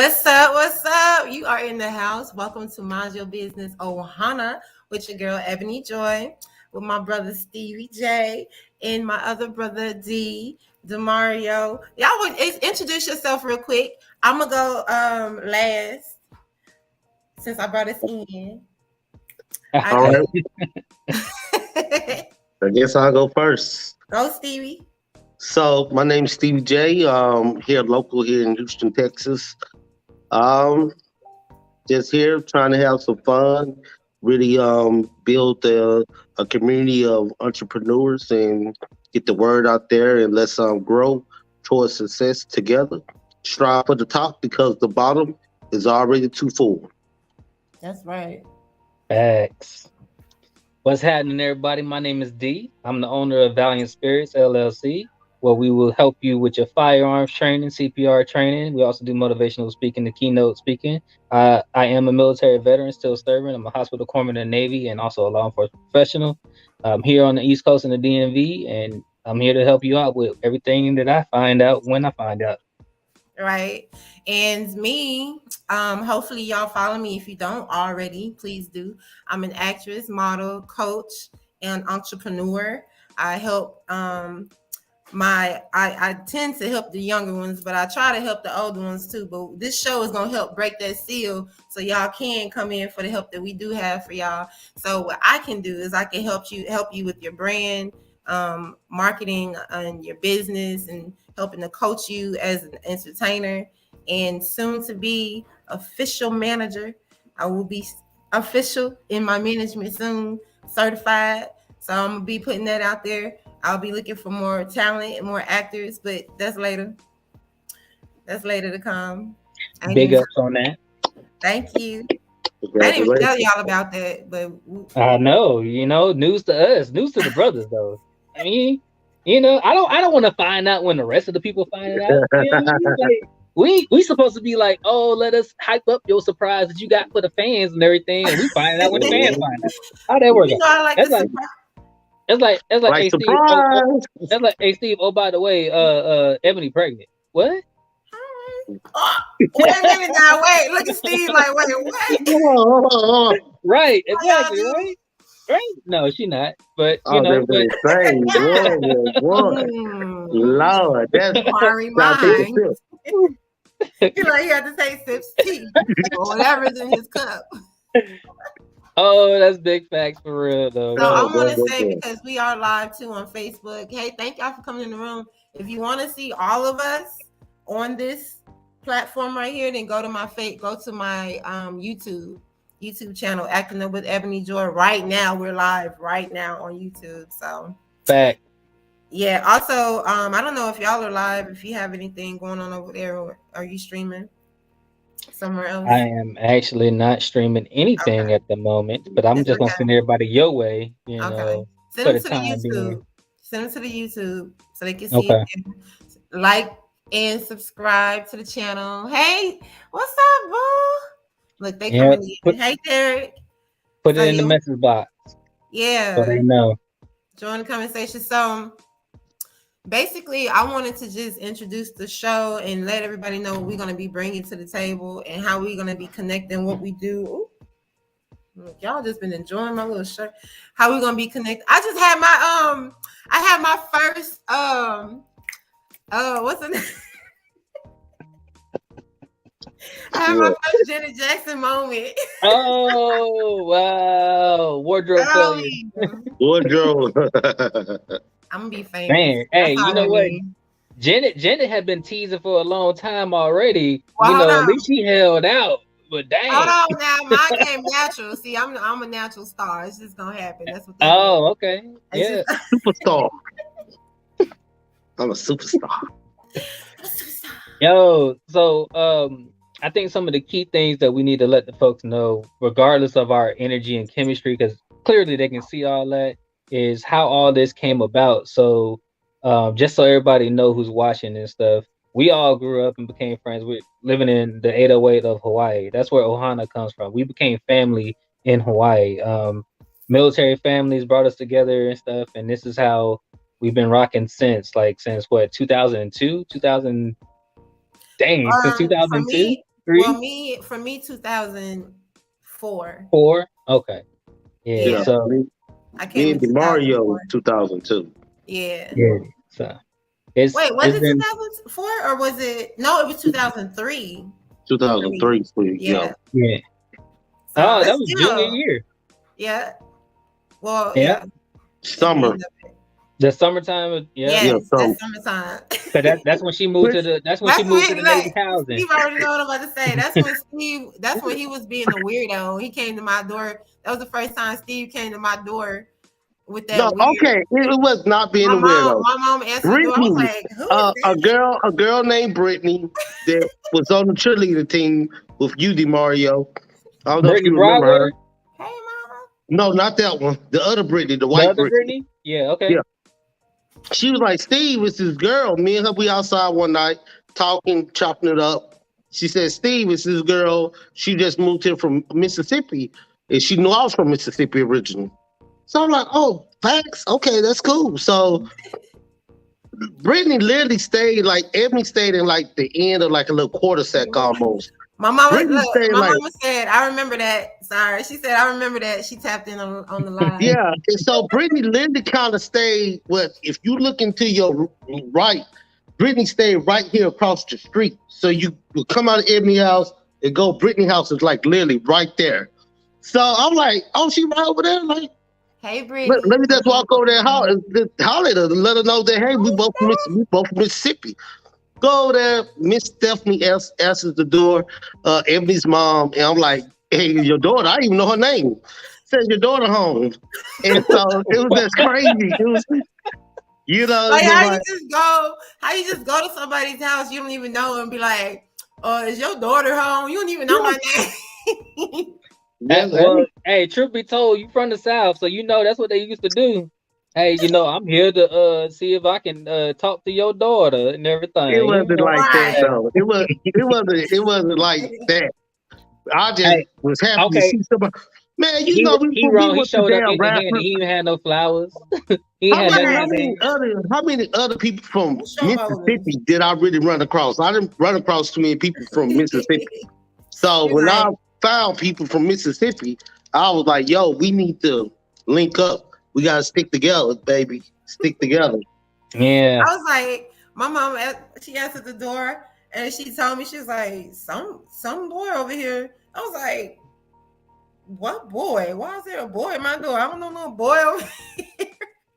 What's up? What's up? You are in the house. Welcome to Mind Your Business OHANA with your girl Eboni Joi, with my brother Stevie J, and my other brother D, Demario. Y'all would introduce yourself real quick. I'm gonna go last since I brought us in. All right. I guess I'll go first. Go, Stevie. So my name's Stevie J. Here local here in Houston, Texas. Um, just here trying to have some fun, really build a community of entrepreneurs and get the word out there and let's grow towards success together. Strive for the top because the bottom is already too full. That's right. Facts. What's happening, everybody? My name is D. I'm the owner of Valiant Spirits LLC, where we will help you with your firearms training, CPR training. We also do motivational speaking, the keynote speaking. I am a military veteran, still serving. I'm a hospital corpsman in the Navy and also a law enforcement professional. I'm here on the East Coast in the DMV, and I'm here to help you out with everything that I find out when I find out. Right. And me, hopefully y'all follow me. If you don't already, please do. I'm an actress, model, coach, and entrepreneur. I help I tend to help the younger ones, but I try to help the older ones too. But this show is gonna help break that seal so y'all can come in for the help that we do have for y'all. So what I can do is I can help you with your brand, marketing and your business, and helping to coach you as an entertainer and soon to be official manager. I will be official in my management soon, certified. So I'm gonna be putting that out there. I'll be looking for more talent and more actors, but that's later. That's later to come. Big ups on that. Thank you. I didn't even tell y'all about that, but I know, news to us, news to the brothers though. I mean, I don't want to find out when the rest of the people find it out. Like, we supposed to be like, oh, let us hype up your surprise that you got for the fans and everything, and we find out when the fans find out. How that work? I like the surprise. It's like hey, Steve. That's like, hey Steve. Oh, by the way, Ebony pregnant. What? Wait a minute now. Wait, look at Steve. Like, wait, what? Right, exactly. Right. No, she not. But Lord, that's inquiry mind. He had to take sips of tea or whatever's in his cup. Oh, that's big facts for real, though. So I want to say, because we are live too on Facebook. Hey, thank y'all for coming in the room. If you want to see all of us on this platform right here, then go to my YouTube channel, Acting Up with Eboni Joi. Right now, we're live right now on YouTube. So fact. Yeah. Also, I don't know if y'all are live. If you have anything going on over there, or are you streaming somewhere else? I am actually not streaming anything at the moment, but I'm just gonna send everybody your way. Send them to the YouTube. Send them to the YouTube so they can see it. Like and subscribe to the channel. Hey, what's up, boo? Look, they coming in. Hey, Derek. Put it in the message box. Yeah. So they know. Join the conversation. So basically, I wanted to just introduce the show and let everybody know what we're going to be bringing to the table and how we're going to be connecting what we do. Ooh. Look, y'all just been enjoying my little shirt. How we going to be connected? I just had my first what's the name? I had my first Janet Jackson moment. Oh wow, wardrobe failure. Wardrobe. I'm gonna be famous. Man, hey, you know what? Janet had been teasing for a long time already. Well, at least she held out. But dang. Hold on now, mine came natural. See, I'm a natural star. It's just gonna happen. That's what. Okay. Yeah. Superstar. I'm a superstar. Yo, so I think some of the key things that we need to let the folks know, regardless of our energy and chemistry, because clearly they can see all that, is how all this came about. So just so everybody know who's watching and stuff, we all grew up and became friends. We're living in the 808 of Hawaii. That's where Ohana comes from. We became family in Hawaii. Military families brought us together and stuff, and this is how we've been rocking since what, 2002, 2000. Dang, since 2002. Well, for me, 2004. 4? Okay. Yeah. Yeah, So I Me came in and DeMario 2004. 2002. Yeah. yeah. So Wait, was it's it been 2004 or was it? No, it was 2003. 2003 for you, Yeah. yeah. So Oh, that it's was junior still, year. yeah. Well, Yeah. yeah. At the Summer. end of it. The summertime. Yeah. Yeah, Yes, summer. that's summertime. Cause that's when she moved to the. That's when she That's moved to when the look, Navy housing. Steve already know what I'm about to say. That's when Steve. That's when he was being a weirdo. He came to my door. That was the first time Steve came to my door with that No, weird. okay. It was not being a weirdo. My mom answered the door. I was Brittany, like, "Who is a that?" girl named Brittany that was on the cheerleader team with you, DeMario. I don't know if Brittany you remember her. Broadwater, Hey, mama. No, not that one. The other Brittany, the the white other Brittany. Brittany. Yeah. Okay. Yeah. She was like, Steve, it's this girl. Me and her, we outside one night talking, chopping it up. She said, Steve, it's this girl. She just moved here from Mississippi. And she knew I was from Mississippi originally. So I'm like, oh, facts? Okay, that's cool. So Brittany literally stayed, like, Ebony stayed in, like, the end of, like, a little quarter sack almost. My mama, Brittany look, stayed, my like, mama said, I remember that. Sorry. She said, I remember that. She tapped in on the line. yeah. And so Brittany literally kind of stayed, well, if you look into your right, Brittany stayed right here across the street. So you would come out of Ebony house and go, Brittany house is like literally right there. So I'm like, oh, she right over there? Like, Hey, Brittany. let me just walk over there and holler at her to let her know that, hey, we both from Mississippi. Go over there. Miss Stephanie answers the door, Ebony's mom. And I'm like, hey, your daughter, I didn't even know her name. Says your daughter home. And so it was just crazy. It was, you know, Like it was how like, you just go to somebody's house you don't even know and be like, "Oh, is your daughter home?" You don't even know my name. Well, hey, truth be told, you from the South, so you know that's what they used to do. Hey, I'm here to see if I can talk to your daughter and everything. it wasn't like that Right. though. It wasn't like that. I just Hey, was happy to okay, see somebody. Man, you he know, he we wrong. He went to showed up damn empty-handed. Radford. He even had no flowers. He ain't had nothing in his hand. How many other people from Showboaters. Mississippi did I really run across? I didn't run across too many people from Mississippi. So You're when I like, found people from Mississippi, I was like, yo, we need to link up. We gotta stick together, baby. Stick together. Yeah. I was like, my mom, she answered the door and she told me, she was like, some boy over here. I was like, what boy? Why is there a boy at my door? I don't know no boy over here.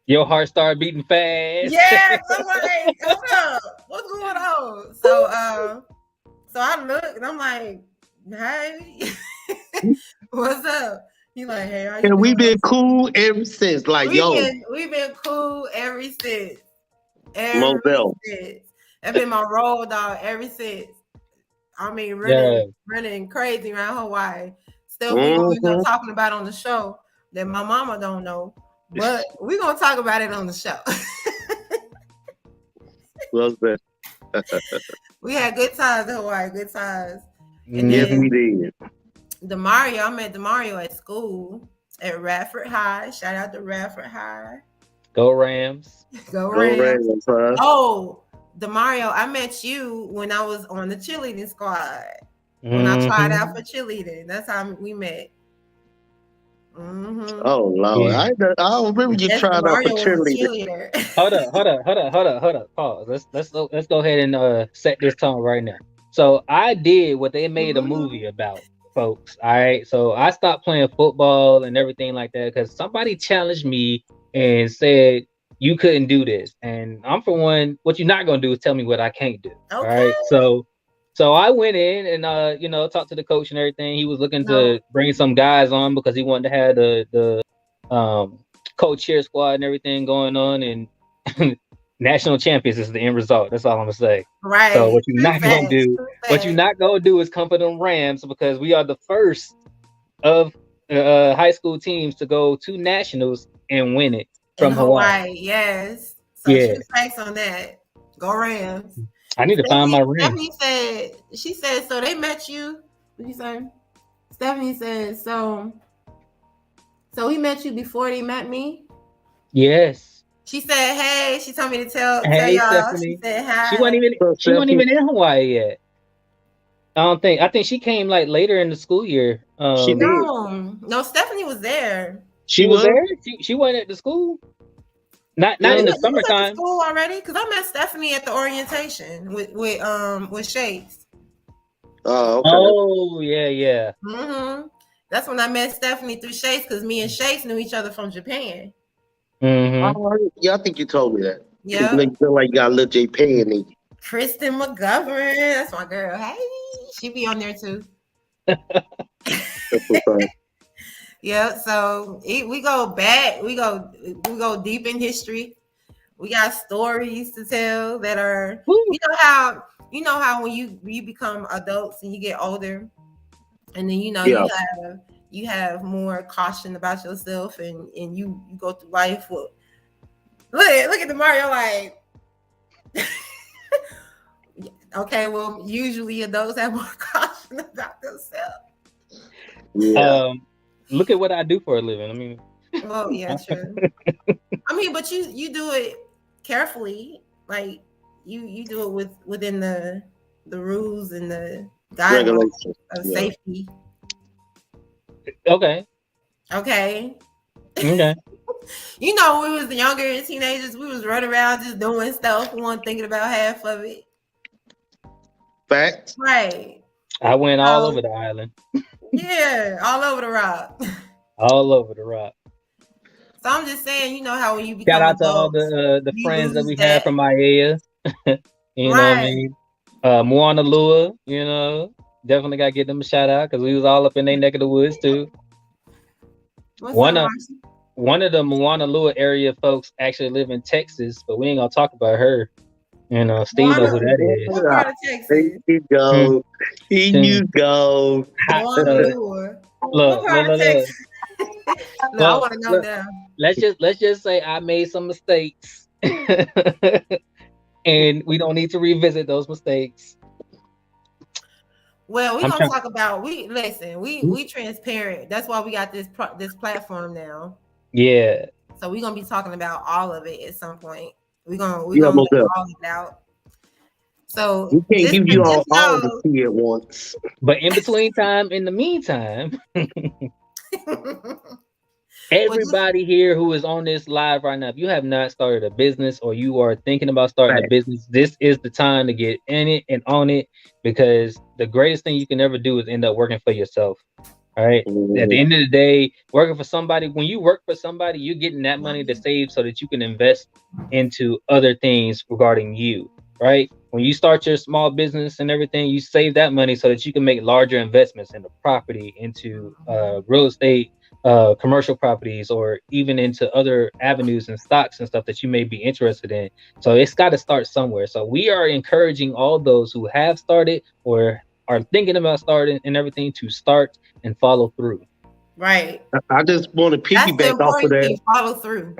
Your heart started beating fast. Yeah, I'm like, hold up, what's going on? So I look and I'm like, hey, what's up? He like, hey, how you And doing? we've been cool ever since. Like, We've been cool ever since. Moselle. That's been my roll dog ever since. I mean, running crazy around Hawaii. Stuff we gonna end up talking about on the show that my mama don't know, but we gonna talk about it on the show. Well, We had good times in Hawaii, good times. And yes, then we did. I met Demario at school at Radford High. Shout out to Radford High. Go Rams. Go Rams. Huh? Oh, Demario, I met you when I was on the cheerleading squad. When I tried out for cheerleading. That's how we met. Mm-hmm. Oh Lord, Yeah. I don't remember you tried out for cheerleading. Hold up. Pause. Let's go ahead and set this tone right now. So I did what they made a movie about, folks. All right. So I stopped playing football and everything like that because somebody challenged me and said you couldn't do this. And I'm for one, what you're not gonna do is tell me what I can't do. Okay. All right. So I went in and talked to the coach and everything. He was looking to bring some guys on because he wanted to have the co-cheer squad and everything going on, and national champions is the end result. That's all I'm gonna say. Right. So what you're not gonna do is come for them Rams because we are the first of high school teams to go to nationals and win it from Hawaii. Yes. So two facts on that. Go Rams. I need to find my ring. She said, so they met you. What you say? Stephanie said, so he met you before they met me? Yes. She said, hey, she told me to tell hey, y'all. Stephanie. She said hi. She wasn't even in Hawaii yet. I think she came like later in the school year. She did. No, Stephanie was there. She She was was. there. She went at the school. Not Yeah. in the You was at the summertime. school already? Because I met Stephanie at the orientation with Shakes. Oh, okay. Oh yeah. That's when I met Stephanie through Shakes, because me and Shakes knew each other from Japan. Mm-hmm. Yeah, I think you told me that. Yeah. You feel like you got a little Japan in you. Kristen McGovern, that's my girl. Hey, she be on there too. That's what's up. Yeah, so we go back, we go deep in history. We got stories to tell that are, Woo. you know how when you become adults and you get older, and then Yeah. you have more caution about yourself, and you go through life with look at the Mario like okay, well, usually adults have more caution about themselves. Yeah. Look at what I do for a living. I mean, Well, yeah, true. I mean, but you do it carefully, like you do it within the rules and the guidelines Regulation. of Yeah. safety. okay. Okay. Okay. You know, when we was younger and teenagers, we was running around just doing stuff. We weren't thinking about half of it. Facts. Right. I went all over the island. Yeah, all over the rock. All over the rock. So I'm just saying, you know how when you become Shout out to all adults, the you friends that lose we that. had from IAEA. You know what I mean? Moana Lua, you know, definitely gotta give them a shout out because we was all up in their neck of the woods too. What's One up, of Marcy? the Moana Lua area folks actually live in Texas, but we ain't gonna talk about her. You know, Steve knows who that is. What part of There Texas? you go. Here you go. Moana Lua. What Look, part of Texas? No, I want to know look, now. let's just say I made some mistakes, and we don't need to revisit those mistakes. Well, we're I'm gonna trying. talk about we transparent. That's why we got this platform now. Yeah. So we're gonna be talking about all of it at some point. We're gonna Yeah, lay most definitely. all it out. So We can't give you all know, the tea at once. But in the meantime, everybody here who is on this live right now, if you have not started a business or you are thinking about starting a business, this is the time to get in it and on it, because the greatest thing you can ever do is end up working for yourself. All right. At the end of the day, working for somebody, when you work for somebody, you're getting that money to save so that you can invest into other things regarding you. Right. When you start your small business and everything, you save that money so that you can make larger investments into property, into real estate, commercial properties, or even into other avenues and stocks and stuff that you may be interested in. So it's got to start somewhere. So we are encouraging all those who have started or are thinking about starting and everything to start and follow through. Right. I just want to piggyback off of that. Follow through.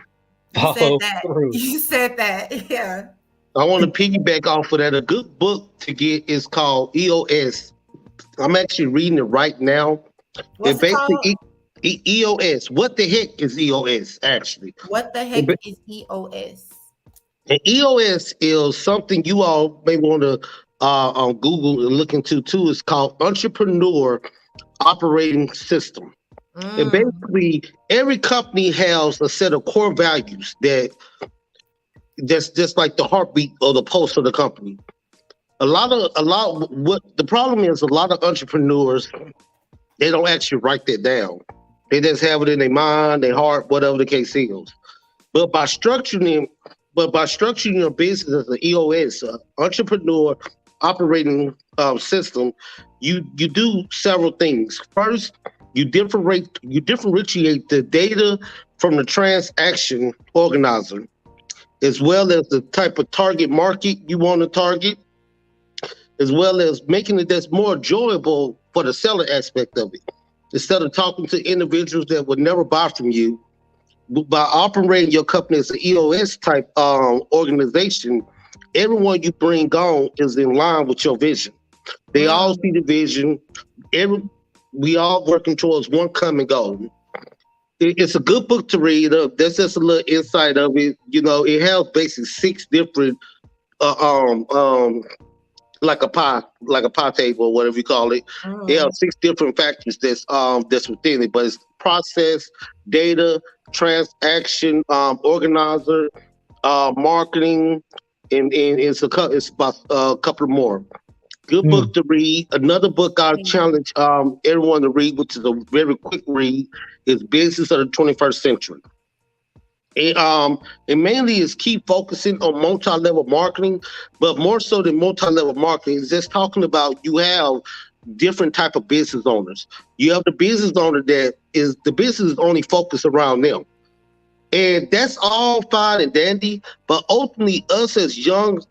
You said that. Yeah. I want to piggyback off of that. A good book to get is called EOS. I'm actually reading it right now. What's it called? EOS. What the heck is EOS, actually? What the heck is EOS? And EOS is something you all may want to on Google and look into too. It's called Entrepreneur Operating System. And basically, every company has a set of core values that's just like the heartbeat or the pulse of the company. What the problem is, a lot of entrepreneurs, they don't actually write that down. They just have it in their mind, their heart, whatever the case is. But by structuring your business as an EOS, entrepreneur operating system, you do several things. First, you differentiate the data from the transaction organizer, as well as the type of target market you want to target, as well as making it that's more enjoyable for the seller aspect of it. Instead of talking to individuals that would never buy from you, by operating your company as an EOS type organization, everyone you bring on is in line with your vision. They all see the vision. We all working towards one common goal. It's a good book to read. That's just a little insight of it. You know, it has basically 6 different like a pie table, whatever you call it. It Mm-hmm. has 6 different factors that's within it, but it's process, data, transaction, organizer, marketing, and it's about a couple more. Good Mm, book to read. Another book I Mm-hmm. challenge everyone to read, which is a very quick read, is Business of the 21st Century. It mainly is keep focusing on multi-level marketing, but more so than multi-level marketing, is just talking about you have different type of business owners. You have the business owner that is the business is only focused around them. And that's all fine and dandy, but ultimately, us as young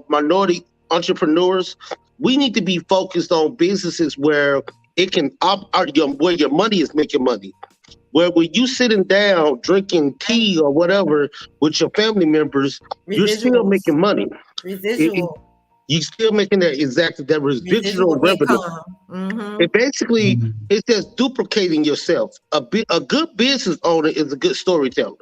minority entrepreneurs, we need to be focused on businesses where it can where your money is making money. Where when you sitting down drinking Thank tea you. or whatever with your family members, you're still Residuals. making money. It, Residual. you still making that exactly that residual Residual revenue. income. Mm-hmm. It basically mm, it's just duplicating yourself. A good business owner is a good storyteller.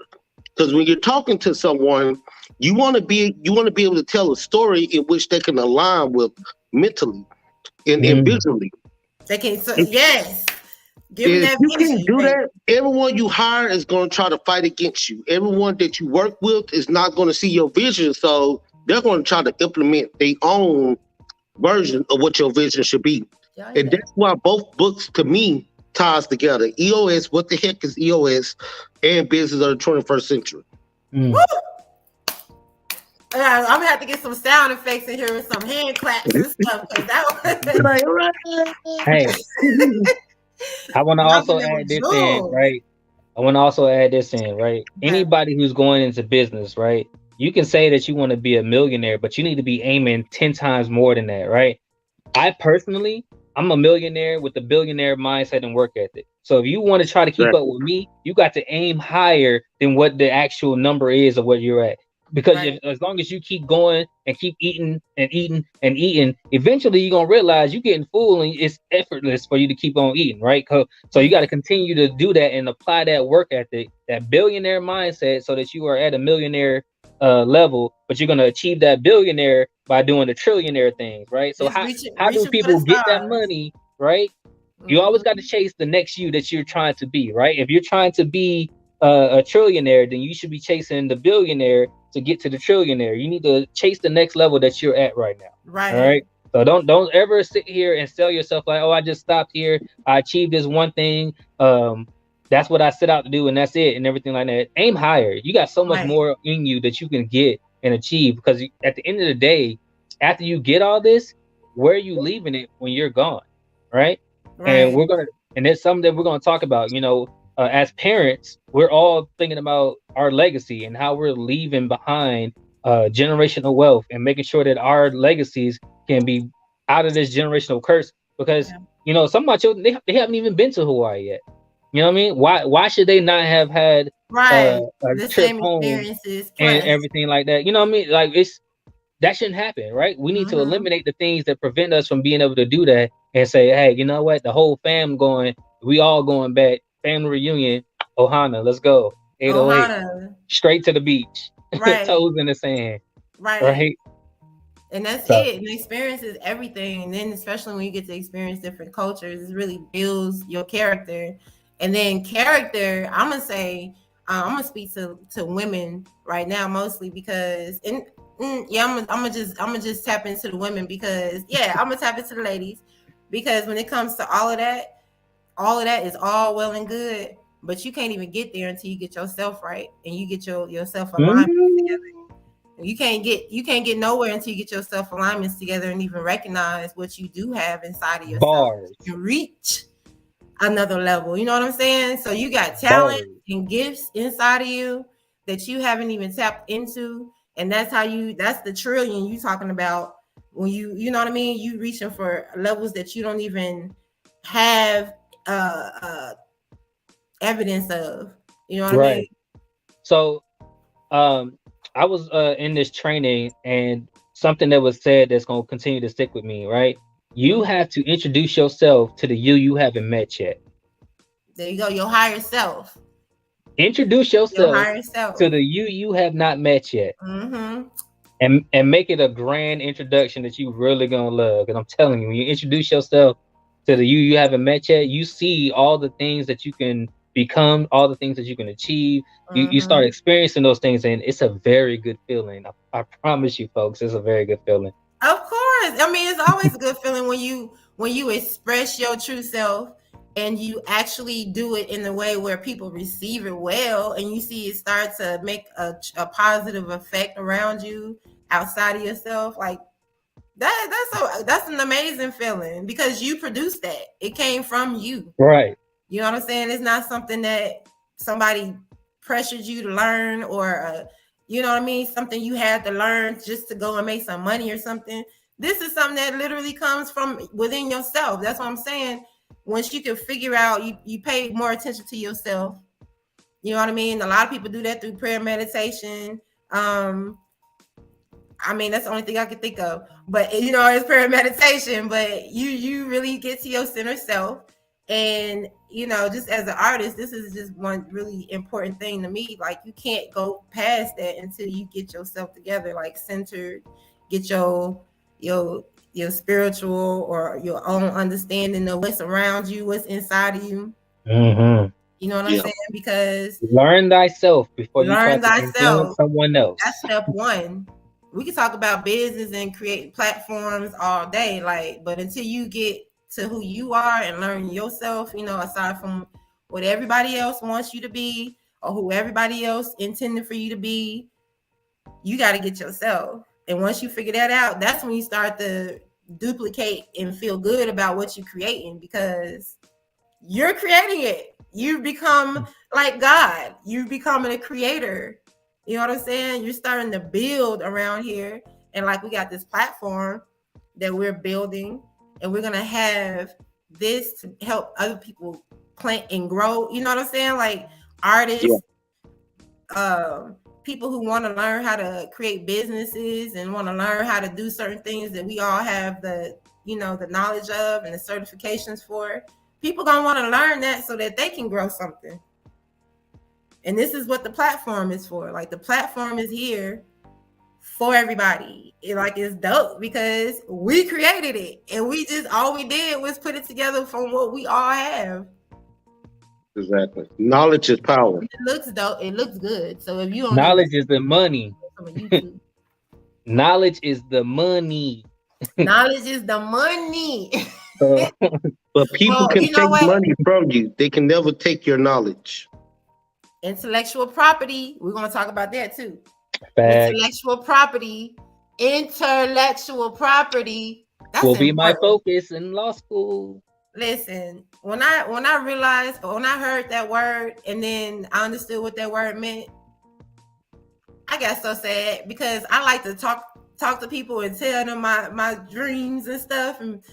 Because when you're talking to someone, you want to be able to tell a story in which they can align with mentally and mm. visually. They can. So, If, yes. Give them if that you can't vision, do baby. that, everyone you hire is going to try to fight against you. Everyone that you work with is not going to see your vision, so they're going to try to implement their own version of what your vision should be. Y'all hear And that? that's why both books to me ties together. EOS, what the heck is EOS, and Business of the 21st Century. Mm. I'm gonna have to get some sound effects in here with some hand claps and stuff because that Right, Hey, I want to y'all also been there add with this in, jewels. right? I want to also add this in, right? Okay. Anybody who's going into business, right? You can say that you want to be a millionaire, but you need to be aiming 10 times more than that, right? I personally, I'm a millionaire with a billionaire mindset and work ethic. So if you want to try to keep up exactly. with me, you got to aim higher than what the actual number is of what you're at. Because Right. as long as you keep going and keep eating and eating and eating, eventually you're gonna realize you're getting full and it's effortless for you to keep on eating, right? So you got to Yes. continue to do that and apply that work ethic, that billionaire mindset, so that you are at a millionaire level, but you're gonna achieve that billionaire by doing the trillionaire things, right? So Just how do reaching for the people get that stars. money, right? You always got to Hmm. chase the next you that you're trying to be, right? If you're trying to be a trillionaire, then you should be chasing the billionaire to get to the trillionaire. You need to chase the next level that you're at right now. All Right. right. So don't ever sit here and sell yourself like, oh, I just stopped here. I achieved this one thing. That's what I set out to do, and that's it, and everything like that. Aim higher. You got so much Right. more in you that you can get and achieve. Because at the end of the day, after you get all this, where are you leaving it when you're gone, right? And Right. and it's something that we're gonna talk about. As parents, we're all thinking about our legacy and how we're leaving behind generational wealth and making sure that our legacies can be out of this generational curse. Because Yeah. some of my children they haven't even been to Hawaii yet. You know what I mean? Why should they not have had Right. a The trip same home experiences and plus. everything like that? You know what I mean? Like that shouldn't happen, right? We need to Hmm. eliminate the things that prevent us from being able to do that and say, hey, you know what? The whole fam going, we all going back, family reunion, Ohana, let's go. 808, Ohana. straight to the beach, Right. toes in the sand, Right. right? And that's So, it. And the experience is everything. And then especially when you get to experience different cultures, it really builds your character. And then character, I'm gonna say, I'm gonna speak to women right now mostly because yeah, I'm gonna just tap into the women because yeah, I'm gonna tap into the ladies because when it comes to all of that is all well and good, but you can't even get there until you get yourself right and you get your self alignment together. mm, You can't get nowhere until you get your self alignments together and even recognize what you do have inside of yourself bars, and reach another level. You know what I'm saying? So you got talent bars, and gifts inside of you that you haven't even tapped into. And that's the trillion you talking about when you know what I mean? You reaching for levels that you don't even have uh evidence of. You know what I mean? right. So, um, I was in this training and something that was said that's going to continue to stick with me, right? You Mhm. have to introduce yourself to the you haven't met yet. There you go, your higher self. Introduce Your yourself higher self. to the you have not met yet. Mm-hmm. and make it a grand introduction that you really gonna love. Because I'm telling you, when you introduce yourself to the you haven't met yet, you see all the things that you can become, all the things that you can achieve. You start experiencing those things, and it's a very good feeling. I promise you, folks, it's a very good feeling. Of course. I mean, it's always a good feeling when you express your true self and you actually do it in a way where people receive it well, and you see it start to make a positive effect around you outside of yourself. Like that's an amazing feeling because you produced that. It came from you. Right. You know what I'm saying? It's not something that somebody pressured you to learn or you know what I mean? Something you had to learn just to go and make some money or something. This is something that literally comes from within yourself. That's what I'm saying. Once you can figure out, you pay more attention to yourself. You know what I mean? A lot of people do that through prayer, meditation. I mean, that's the only thing I can think of. But you know, it's prayer and meditation. But you really get to your center self. And you know, just as an artist, this is just one really important thing to me. Like you can't go past that until you get yourself together, like centered, get your spiritual or your own understanding of what's around you, what's inside of you. Mm-hmm. You know what I'm saying? Because learn thyself before you try learn to influence thyself. someone else. That's step one. We can talk about business and create platforms all day, like, but until you get to who you are and learn yourself, you know, aside from what everybody else wants you to be or who everybody else intended for you to be, you got to get yourself. And once you figure that out, that's when you start to duplicate and feel good about what you're creating because you're creating it. You become like God. You're becoming a creator. You know what I'm saying? You're starting to build around here. And like we got this platform that we're building, and we're going to have this to help other people plant and grow. You know what I'm saying? Like artists, people who want to learn how to create businesses and want to learn how to do certain things that we all have the knowledge of and the certifications for. People gonna want to learn that so that they can grow something. And this is what the platform is for. Like the platform is here for everybody. It's dope because we created it, and all we did was put it together from what we all have. Exactly. Knowledge is power. It looks dope. It looks good. So if you don't knowledge is the money. Knowledge is the money. Knowledge is the money. But people can take money from you. They can never take your knowledge. Intellectual property. We're going to talk about that too. Facts. Intellectual property. That's will be my focus in law school. Listen, when I heard that word and then I understood what that word meant, I got so sad because I like to talk to people and tell them my dreams and stuff and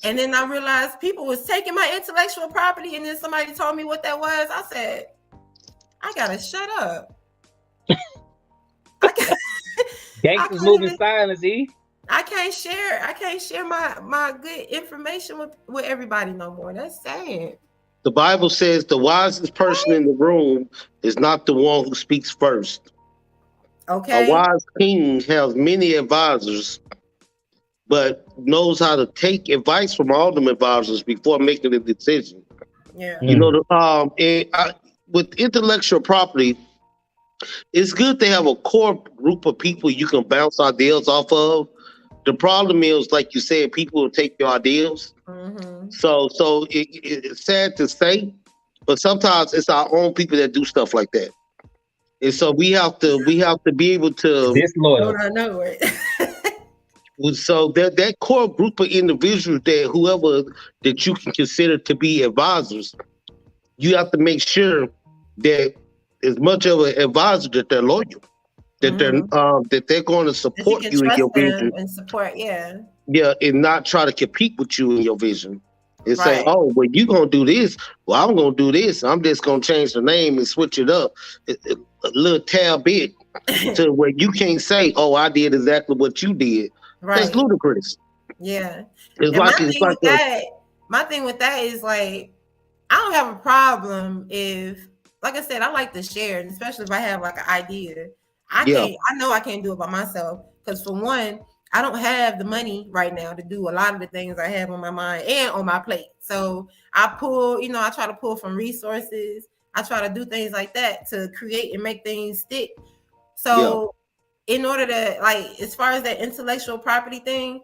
and then I realized people was taking my intellectual property, and then somebody told me what that was. I said, I gotta shut up. Gangsters moving silence, I can't share my good information with everybody no more. That's sad. The Bible says the wisest person in the room is not the one who speaks first. Okay. A wise king has many advisors, but knows how to take advice from all them advisors before making a decision. Yeah. You know, with intellectual property, it's good to have a core group of people you can bounce ideas off of. The problem is, like you said, people will take your ideas. Mm-hmm. So it's sad to say, but sometimes it's our own people that do stuff like that. And so we have to be able to disloyal. I know it. So that core group of individuals that whoever that you can consider to be advisors, you have to make sure that as much of an advisor that they're loyal, that they're going to support you in your vision and support, and not try to compete with you in your vision. And say, oh, well, you're going to do this. Well, I'm going to do this. I'm just going to change the name and switch it up a little tad bit to where you can't say, oh, I did exactly what you did. Right. That's ludicrous. Yeah. It's my thing with that is like, I don't have a problem if, like I said, I like to share, especially if I have like an idea. Yeah. I know I can't do it by myself because for one, I don't have the money right now to do a lot of the things I have on my mind and on my plate. So I pull, I try to pull from resources. I try to do things like that to create and make things stick. Yeah. So in order to like, as far as that intellectual property thing,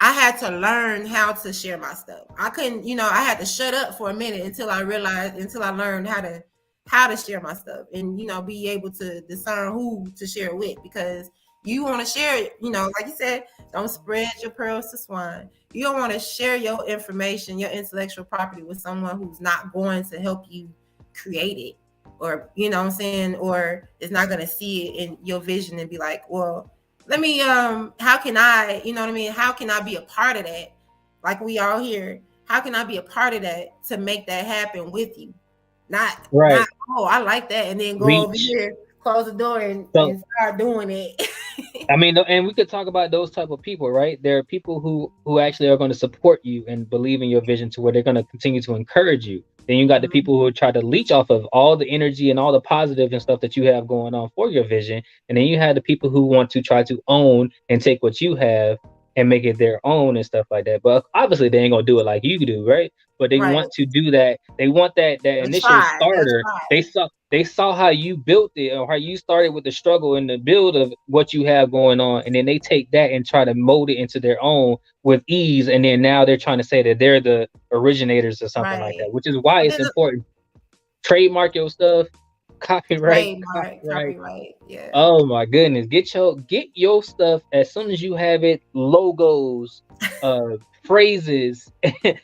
I had to learn how to share my stuff. I couldn't, I had to shut up for a minute until I learned how to share my stuff and be able to discern who to share it with because you want to share it, like you said, don't spread your pearls to swine. You don't want to share your information, your intellectual property with someone who's not going to help you create it or what I'm saying, or is not going to see it in your vision and be like, well, let me how can I, what I mean, how can I be a part of that? Like we all here, how can I be a part of that to make that happen with you? Not Right. oh, I like that, and then go over Reach. here, close the door So and start doing it. I mean, and we could talk about those type of people, right? There are people who actually are going to support you and believe in your vision to where they're going to continue to encourage you. Then you got the people who try to leech off of all the energy and all the positive and stuff that you have going on for your vision. And then you have the people who want to try to own and take what you have and make it their own and stuff like that. But obviously they ain't gonna do it like you do, right? But they Right. want to do that. They want that They initial try. They starter. try. They saw how you built it or how you started with the struggle and the build of what you have going on, and then they take that and try to mold it into their own with ease, and then now they're trying to say that they're the originators or something like Right. that, which is why But it's then important. Trademark your stuff, copyright, copyright. copyright. Yeah. Oh my goodness. Get your stuff as soon as you have it, logos, phrases, and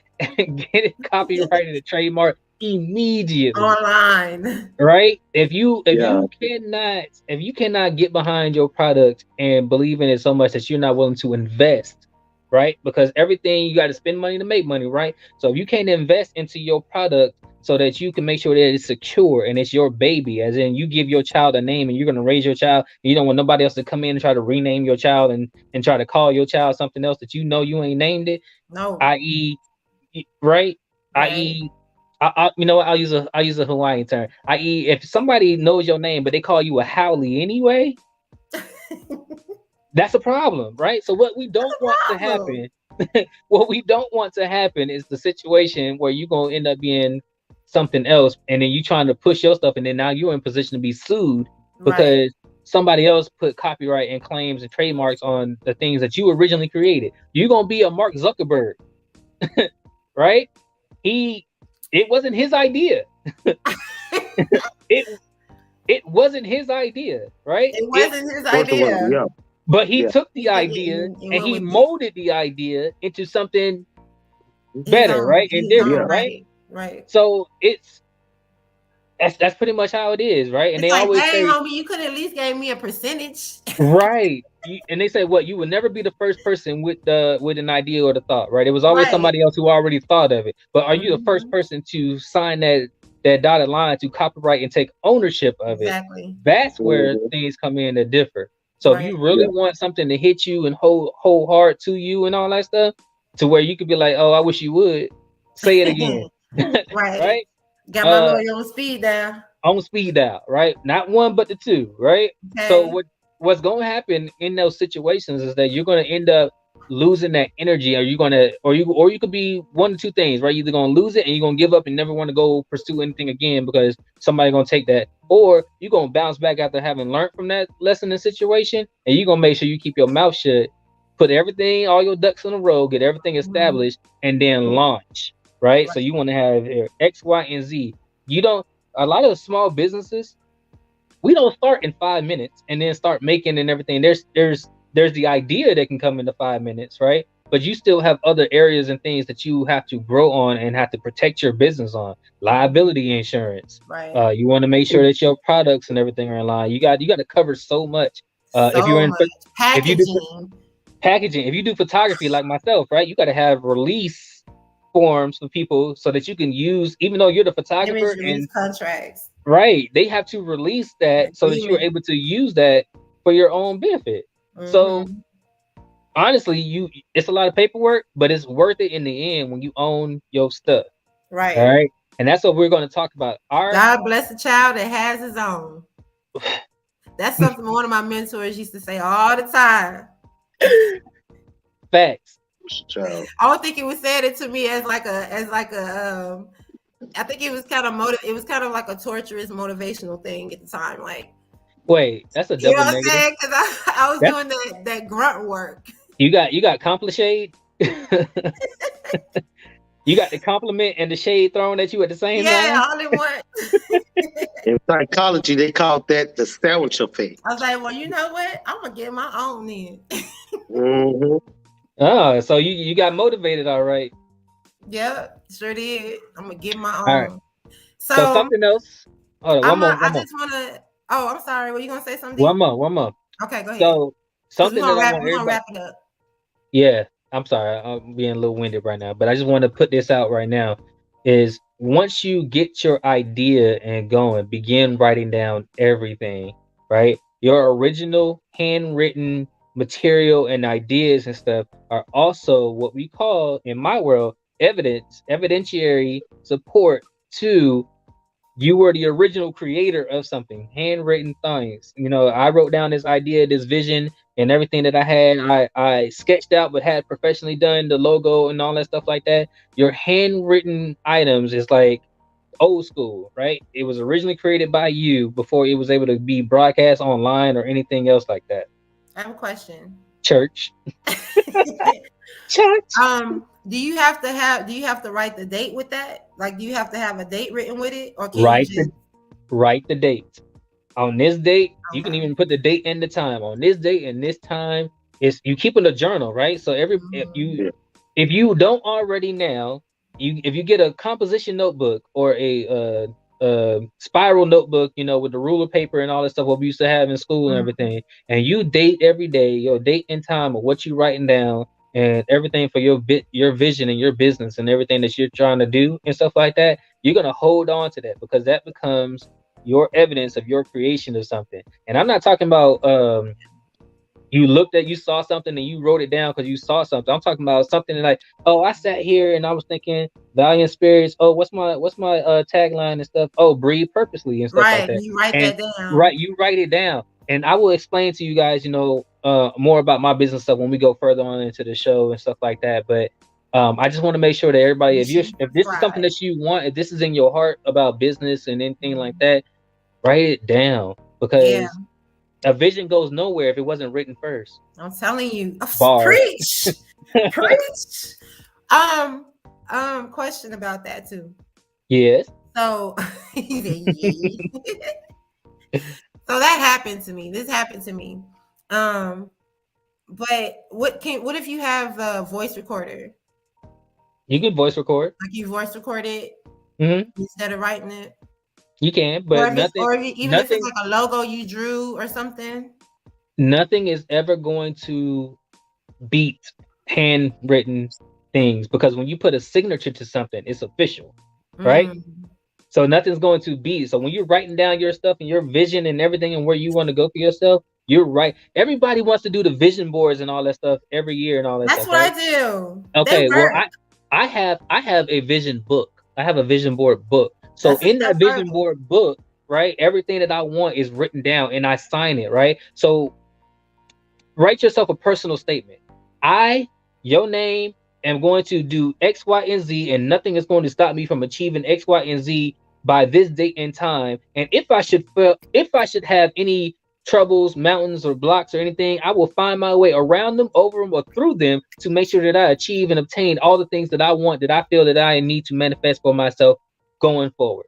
get it copyrighted and trademarked immediately. Online. Right? If you Yeah. cannot get behind your product and believe in it so much that you're not willing to invest, right? Because everything you got to spend money to make money, right? So if you can't invest into your product so that you can make sure that it's secure and it's your baby, as in you give your child a name and you're gonna raise your child, and you don't want nobody else to come in and try to rename your child and try to call your child something else that you ain't named it, No. i.e., right? Right. I.e., you know what? I'll use a Hawaiian term. I.e., if somebody knows your name but they call you a Howley anyway, that's a problem, right? So what we don't want to Problem. happen, what we don't want to happen is the situation where you're gonna end up being something else, and then you trying to push your stuff, and then now you're in position to be sued Right. because somebody else put copyright and claims and trademarks on the things that you originally created. You're gonna be a Mark Zuckerberg, right? It wasn't his idea. it it wasn't his idea, right? It wasn't his Of course it was. idea. Yeah. But he Yeah. took the He took it idea and and went he with it. molded the idea into something His better, own. right? And His own. different, Yeah. right? Right. Right. So that's pretty much how it is, right? And It's they like, always dang, say, homie, you could at least gave me a percentage. right. And they say, what, you would never be the first person with an idea or the thought, right? It was always Right. somebody else who already thought of it. But are you the first Mhm. person to sign that dotted line to copyright and take ownership of it? Exactly. That's where Mhm. things come in that differ. So if Right. you really Yeah. want something to hit you and hold hard to you and all that stuff, to where you could be like, oh, I wish you would say it again, Right. right? Got my lawyer on speed dial. On speed dial, right? Not one, but the two, right? So Okay. what's going to happen in those situations is that you're going to end up losing that energy, or you could be one of two things, right? You're either going to lose it and you're going to give up and never want to go pursue anything again because somebody's going to take that, or you're going to bounce back after having learned from that lesson and situation, and you're going to make sure you keep your mouth shut, put everything, all your ducks in a row, get everything established, and then launch, right? So Right. you want to have X, Y, and Z. You don't. A lot of small businesses, we don't start in 5 minutes and then start making and everything. There's the idea that can come into 5 minutes, right? But you still have other areas and things that you have to grow on and have to protect your business on. Liability insurance. Right. You want to make sure that your products and everything are in line. You got to cover so much. If you're So in, much if you do packaging. packaging, if you do photography like myself, right, you got to have release forms for people so that you can use, even though you're the Image photographer, release and contracts. right, they have to release that so that you're Agreement. able to use that for your own benefit. So Mm-hmm. honestly, it's a lot of paperwork, but it's worth it in the end when you own your stuff. All Right. right, and that's what we're going to talk about. God bless the child that has his own. That's something one of my mentors used to say all the time. Facts. Child. I don't think it was said it to me as like a I think it was kind of it was kind of like a torturous motivational thing at the time. Like, Wait, that's a you know double what I'm negative. saying? Because I was That's, doing that grunt work. you got compliment shade. You got the compliment and the shade thrown at you at the same Yeah, time. all in one. In psychology, they call that the sandwich effect. I was like, well, you know what? I'm gonna get my own then. Mm-hmm. Oh, so you got motivated, all right. Yeah, sure did. I'm gonna get my All right. own. So So something else. Hold on, I just wanna. Oh, I'm sorry. Were you gonna say something? one more. Okay, go ahead. So Because something that I want we're gonna everybody. wrap it up. Yeah, I'm sorry, I'm being a little winded right now, but I just want to put this out right now. Is once you get your idea and going, begin writing down everything. Right, your original handwritten material and ideas and stuff are also what we call in my world evidentiary support to you were the original creator of something, handwritten things. I wrote down this idea, this vision, and everything that I had. I sketched out, but had professionally done the logo and all that stuff like that. Your handwritten items is like old school, right? It was originally created by you before it was able to be broadcast online or anything else like that. I have a question. Church. Church. Do you have to write the date with that? Like, do you have to have a date written with it, or can Write you just the date. On this date, you can Okay. even put the date and the time. On this date and this time, it's you keeping a journal, right? So if you don't already now, if you get a composition notebook or a spiral notebook, with the ruler paper and all that stuff what we used to have in school and everything, and you date every day, your date and time of what you writing down and everything for your vision and your business and everything that you're trying to do and stuff like that, you're gonna hold on to that because that becomes your evidence of your creation of something. And I'm not talking about you saw something and you wrote it down because you saw something. I'm talking about something like, oh, I sat here and I was thinking valiant spirits. Oh, what's my tagline and stuff? Oh, breathe purposely and stuff like right? that. You write And that down. right, you write it down. And I will explain to you guys, more about my business stuff when we go further on into the show and stuff like that. But I just want to make sure that everybody, if this is something that you want, if this is in your heart about business and anything like that, write it down because a vision goes nowhere if it wasn't written first. I'm telling you, Bars. preach, preach. Question about that too. Yes. So, so that happened to me. This happened to me. But what if you have a voice recorder? You can voice record. Like you voice record it instead of writing it. You can, but If it's like a logo you drew or something. Nothing is ever going to beat handwritten things because when you put a signature to something, it's official, right? So nothing's going to beat. So when you're writing down your stuff and your vision and everything and where you want to go for yourself, you're right. Everybody wants to do the vision boards and all that stuff every year and all that That's stuff. That's what right? I do. Okay, well, I have a vision book. I have a vision board book. So in that vision board book, right, everything that I want is written down and I sign it, right? So write yourself a personal statement. Your name, am going to do X, Y, and Z, and nothing is going to stop me from achieving X, Y, and Z by this date and time. And if I should have any troubles, mountains, or blocks or anything, I will find my way around them, over them, or through them to make sure that I achieve and obtain all the things that I want, that I feel that I need to manifest for myself going forward.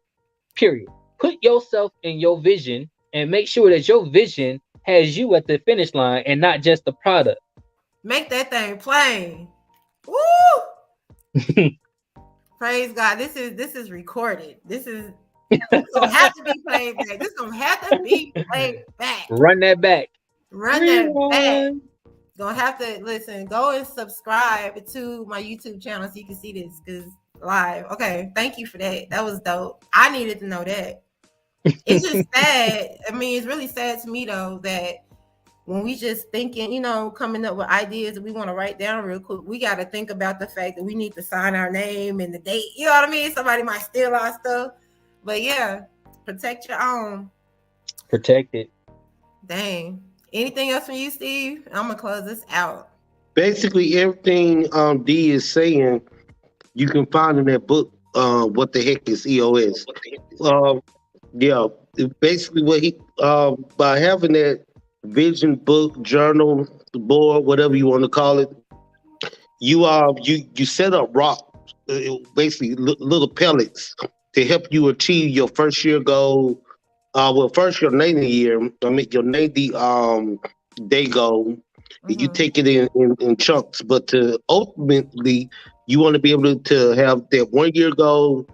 Period. Put yourself in your vision and make sure that your vision has you at the finish line and not just the product. Make that thing plain. Woo! Praise God. This is recorded. This is gonna have to be played back. This is gonna have to be played back. Run that back. Run that back. Gonna have to listen. Go and subscribe to my YouTube channel so you can see this because live. Okay, thank you for that. That was dope. I needed to know that. It's just sad. I mean, it's really sad to me though that when we just thinking, coming up with ideas that we want to write down real quick, we got to think about the fact that we need to sign our name and the date. You know what I mean? Somebody might steal our stuff. But yeah, protect your own. Protect it. Dang. Anything else from you, Steve? I'm gonna close this out. Basically, everything D is saying, you can find in that book. What the heck is EOS? Um, yeah, basically what he by having that vision book, journal, board, whatever you want to call it, you set up rock, basically little pellets to help you achieve your first year goal. Well, first your 90 year, I mean your 90 day goal. You Mm-hmm. take it in chunks, but to ultimately you want to be able to have that 1 year goal,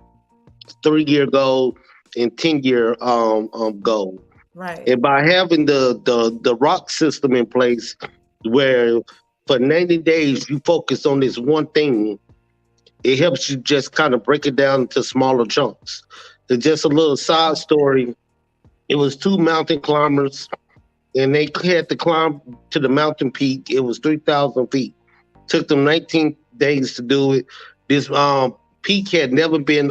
3 year goal, and 10 year goal. Right. And by having the rock system in place, where for 90 days you focus on this one thing, it helps you just kind of break it down into smaller chunks. It's just a little side story. It was two mountain climbers, and they had to climb to the mountain peak. It was 3,000 feet. Took them 19 days to do it. This peak had never been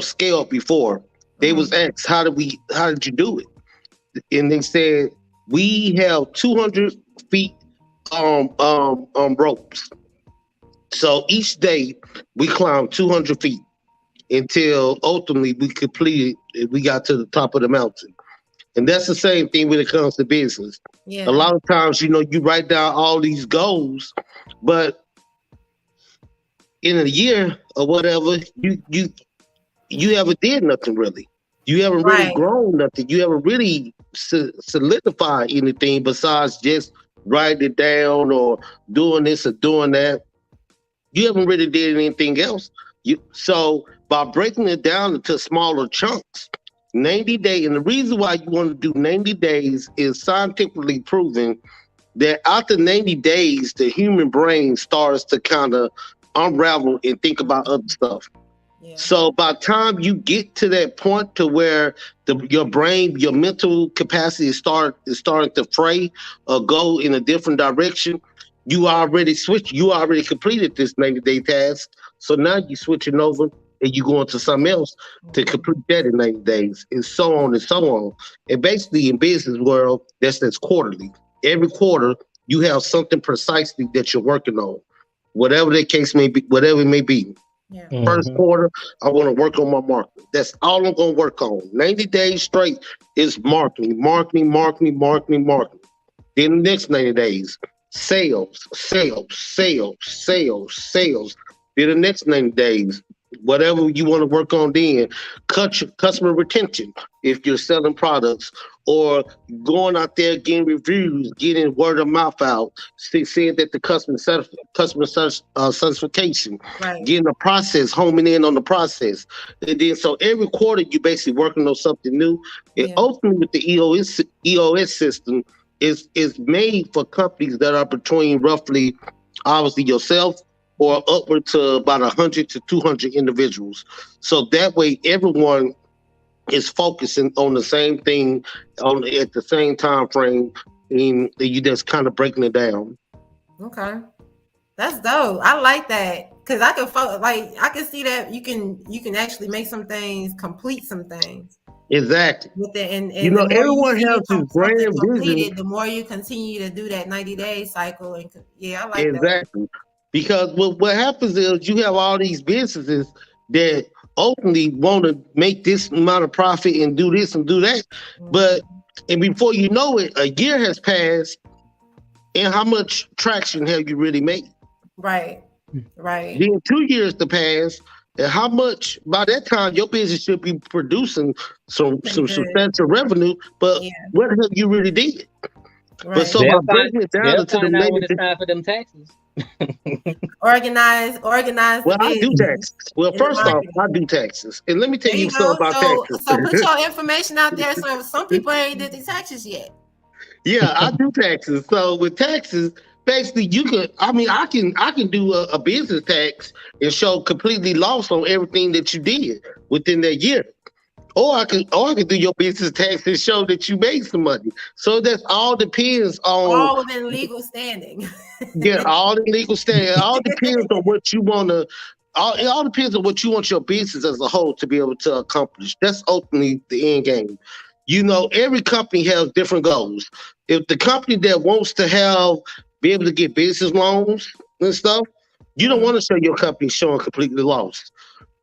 scaled before. They Mm-hmm. was asked, how did you do it? And they said, we have 200 feet ropes. So each day we climbed 200 feet until ultimately we completed, we got to the top of the mountain. And that's the same thing when it comes to business. A Yeah. lot of times, you write down all these goals, but in a year or whatever, you haven't did nothing really. You haven't really Right. grown nothing. You haven't really solidified anything besides just writing it down or doing this or doing that. You haven't really did anything else. So by breaking it down into smaller chunks, 90 days, and the reason why you want to do 90 days is scientifically proven that after 90 days, the human brain starts to kind of unravel and think about other stuff. Yeah. So by the time you get to that point to where your brain, your mental capacity is starting to fray or go in a different direction, you already completed this 90-day task. So now you're switching over and you go into something else to complete that in 90 days, and so on and so on. And basically in business world, that's quarterly. Every quarter you have something precisely that you're working on. Whatever the case may be, whatever it may be. Yeah. First Mm-hmm. quarter, I want to work on my marketing. That's all I'm going to work on. 90 days straight is marketing, marketing, marketing, marketing, marketing. Then the next 90 days, sales, sales, sales, sales, sales. Then the next 90 days, whatever you want to work on then, customer retention if you're selling products, or going out there getting reviews, getting word of mouth out, saying that the satisfaction, Right. getting the process, homing in on the process. And then so every quarter you basically working on something new. And Yeah. ultimately with the EOS system, is made for companies that are between roughly, obviously yourself, or upward to about 100 to 200 individuals. So that way, everyone is focusing on the same thing on at the same time frame, and you just kind of breaking it down. Okay. That's dope. I like that because I can I can see that you can actually make some things, complete some things Exactly. with it, and the more you Everyone see has it this something grand vision. completed, the more you continue to do that 90-day cycle. And yeah, I like that. Exactly. Because what happens is you have all these businesses that ultimately want to make this amount of profit and do this and do that. But and before you know it, a year has passed, and how much traction have you really made? Right. Right. Then 2 years to pass, and how much by that time your business should be producing Pretty some good. substantial revenue, but Yeah. what have you really did? But Right. so by breaking it down They'll into the find out when it's negative, time for them taxes. Organize the well, I do business taxes. Well, and the first off, I marketing. do taxes, and let me tell There you you something go. about taxes. So put your information out there. So some people ain't did the taxes yet. Yeah, I do taxes. So with taxes, basically, you can. I mean, I can do a business tax and show completely loss on everything that you did within that year. Or I could do your business tax and show that you made some money. So that all depends on, All within legal standing. yeah, all the legal stand. It all depends on what you want to. It all depends on what you want your business as a whole to be able to accomplish. That's ultimately the end game. every company has different goals. If the company that wants to be able to get business loans and stuff, you don't want to show your company showing completely lost.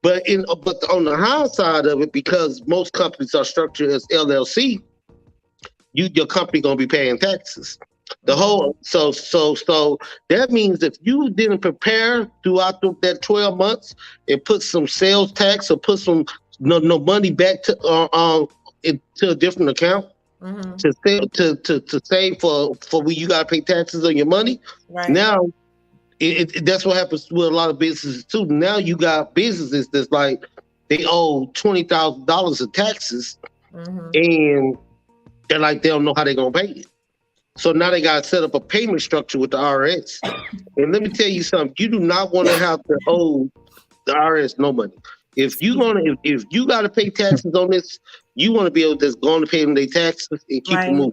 But on the high side of it, because most companies are structured as LLC, your company gonna be paying taxes. The whole so that means if you didn't prepare throughout that 12 months and put some sales tax or put some no money back to into a different account to save for when you gotta pay taxes on your money. Right. Now that's what happens with a lot of businesses too. Now you got businesses that's like they owe $20,000 of taxes, and they're like they don't know how they're gonna pay it. So now they got to set up a payment structure with the IRS. And let me tell you something: you do not want to have to owe the IRS no money. If you got to pay taxes on this, you want to be able to just go on to pay them their taxes and keep it moving.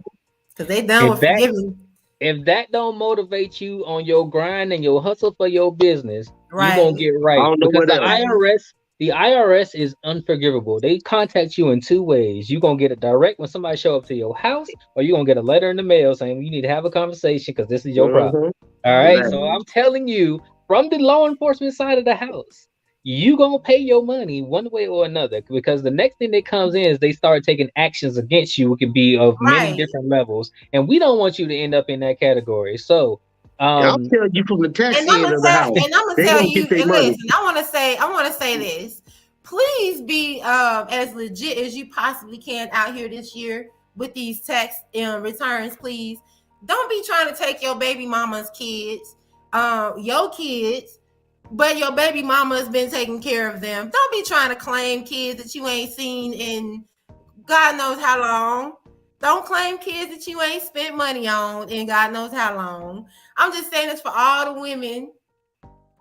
Because they done with forgiving. If that don't motivate you on your grind and your hustle for your business, you're gonna get right. Because the IRS is unforgivable. They contact you in two ways. You're gonna get it direct when somebody show up to your house, or you're gonna get a letter in the mail saying you need to have a conversation because this is your problem. All right. So I'm telling you, from the law enforcement side of the house, you gonna pay your money one way or another, because the next thing that comes in is they start taking actions against you. It could be of many different levels, and we don't want you to end up in that category. So I'll tell you from the tax end of the house. And I'm gonna tell you, and listen, I want to say this. Please be as legit as you possibly can out here this year with these tax returns. Please don't be trying to take your baby mama's kids, your kids, but your baby mama has been taking care of them. Don't be trying to claim kids that you ain't seen in God knows how long. Don't claim kids that you ain't spent money on in God knows how long. I'm just saying this for all the women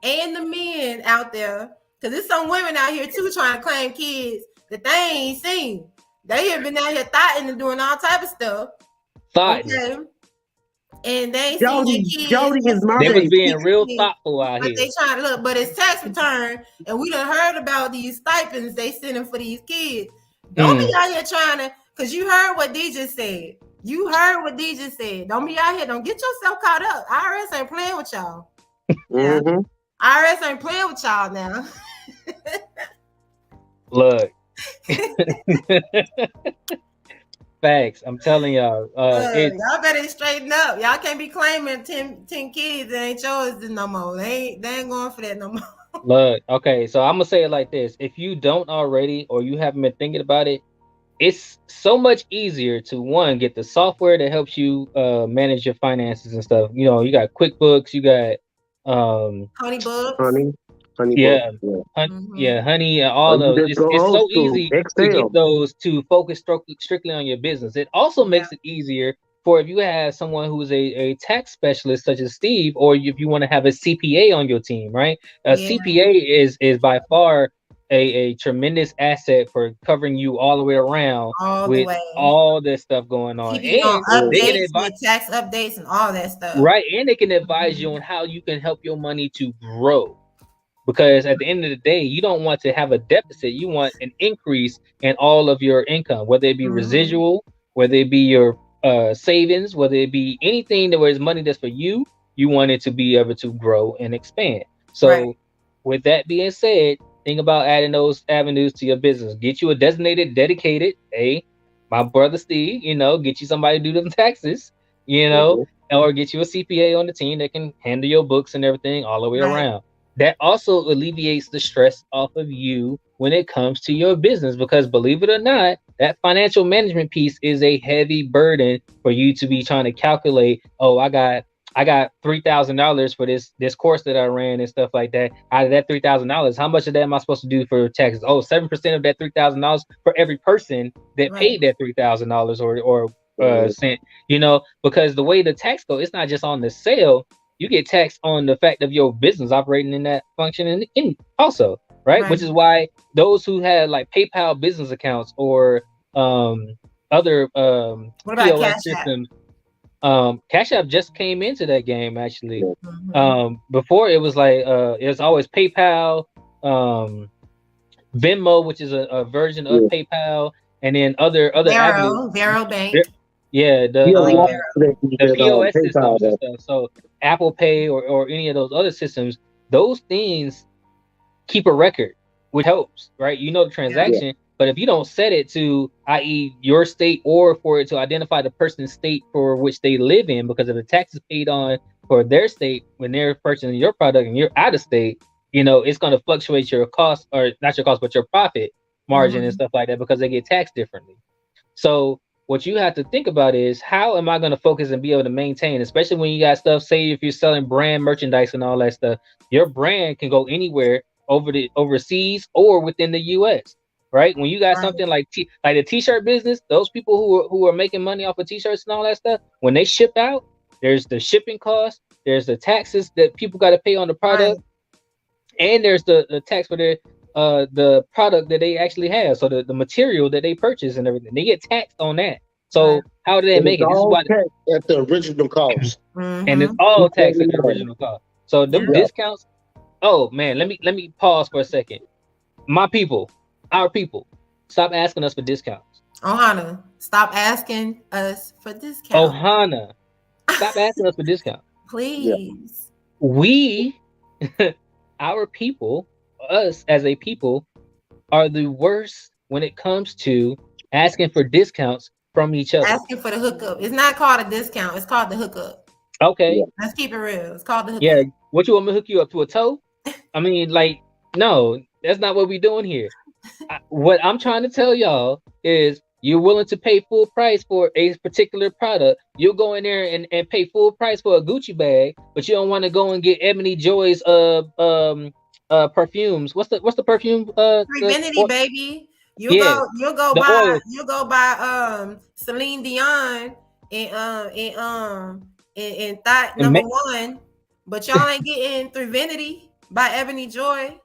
and the men out there, because there's some women out here too trying to claim kids that they ain't seen. They have been out here thotting and doing all type of stuff. Okay? And they ain't seen their kids. They was being real thoughtful out here. But they trying to look, but it's tax return, and we done heard about these stipends they sending for these kids. Don't be out here trying to, because you heard what D just said. Don't be out here. Don't get yourself caught up. IRS ain't playing with y'all. IRS ain't playing with y'all now. Look. Facts. I'm telling y'all. Y'all better straighten up. Y'all can't be claiming 10 kids that ain't yours no more. They ain't going for that no more. Look, okay, so I'm gonna say it like this. If you don't already, or you haven't been thinking about it, it's so much easier to, one, get the software that helps you manage your finances and stuff. You know, you got QuickBooks, you got HoneyBooks. Honey, and all those. It's so easy to get those to focus strictly on your business. It also makes it easier for if you have someone who's a tax specialist such as Steve, or if you want to have a CPA on your team, right? A CPA is by far a tremendous asset for covering you all the way around with all this stuff going on. Keeping and on updates, they can advise tax updates and all that stuff. Right. And they can advise you on how you can help your money to grow. Because at the end of the day, you don't want to have a deficit. You want an increase in all of your income, whether it be residual, whether it be your savings, whether it be anything that was money that's for you. You want it to be able to grow and expand. So with that being said, think about adding those avenues to your business. Get you a designated, dedicated, my brother Steve, get you somebody to do them taxes, or get you a CPA on the team that can handle your books and everything all the way around. That also alleviates the stress off of you when it comes to your business, because believe it or not, that financial management piece is a heavy burden for you to be trying to calculate. Oh, I got $3,000 for this course that I ran and stuff like that. Out of that $3,000, how much of that am I supposed to do for taxes? Oh, 7% of that $3,000 for every person that paid that $3,000 or cent. Because the way the tax goes, it's not just on the sale. You get taxed on the fact of your business operating in that function and also, right? Which is why those who had like PayPal business accounts or other POS systems, Cash App just came into that game actually. Before it was like it was always PayPal, Venmo, which is a version of PayPal, and then other avenues. Vero Bank. Yeah, Yeah, I like yeah, Vero. they use the that POS PayPal systems and though. stuff. So Apple Pay or any of those other systems, those things keep a record, which helps, right? You know the Yeah. Yeah, transaction, but if you don't set it to, i.e., your state, or for it to identify the person's state for which they live in, because of the taxes paid on for their state when they're purchasing your product and you're out of state, it's going to fluctuate your cost, or not your cost, but your profit margin and Mm-hmm. stuff like that because they get taxed differently. So what you have to think about is how am I going to focus and be able to maintain, especially when you got stuff, say if you're selling brand merchandise and all that stuff, your brand can go anywhere over the overseas or within the US, right? When you got Right. something like like the t-shirt business, those people who are making money off of t-shirts and all that stuff, when they ship out, there's the shipping cost, there's the taxes that people got to pay on the Right. product, and there's the tax for the product that they actually have. So the material that they purchase and everything, they get taxed on that. Right. So how do they and make it's it? This is all why, taxed at the original cost. and it's Mm-hmm. all Each and taxed at every the one. original cost. So them Yeah. Yeah, discounts. Oh man, let me pause for a second. My people, our people, stop asking us for discounts. OHANA, stop asking us for discount. OHANA, stop asking us for discounts. yeah. Please. We, our people, us as a people, are the worst when it comes to asking for discounts from each other. Asking for the hookup. It's not called a discount. It's called the hookup. Okay, Yeah. Let's keep it real. It's called the yeah, hookup. what you want me to hook you up to a toe? I mean, like, no, that's not what we're doing here. What I'm trying to tell y'all is you're willing to pay full price for a particular product. You'll go in there and pay full price for a Gucci bag, but you don't want to go and get Ebony Joy's perfumes. What's the perfume Prevenity, baby. You'll yeah, go. You'll go the buy. oil. You'll go buy. Celine Dion and Thought And Number One, but y'all ain't getting Prevenity by Ebony Joy.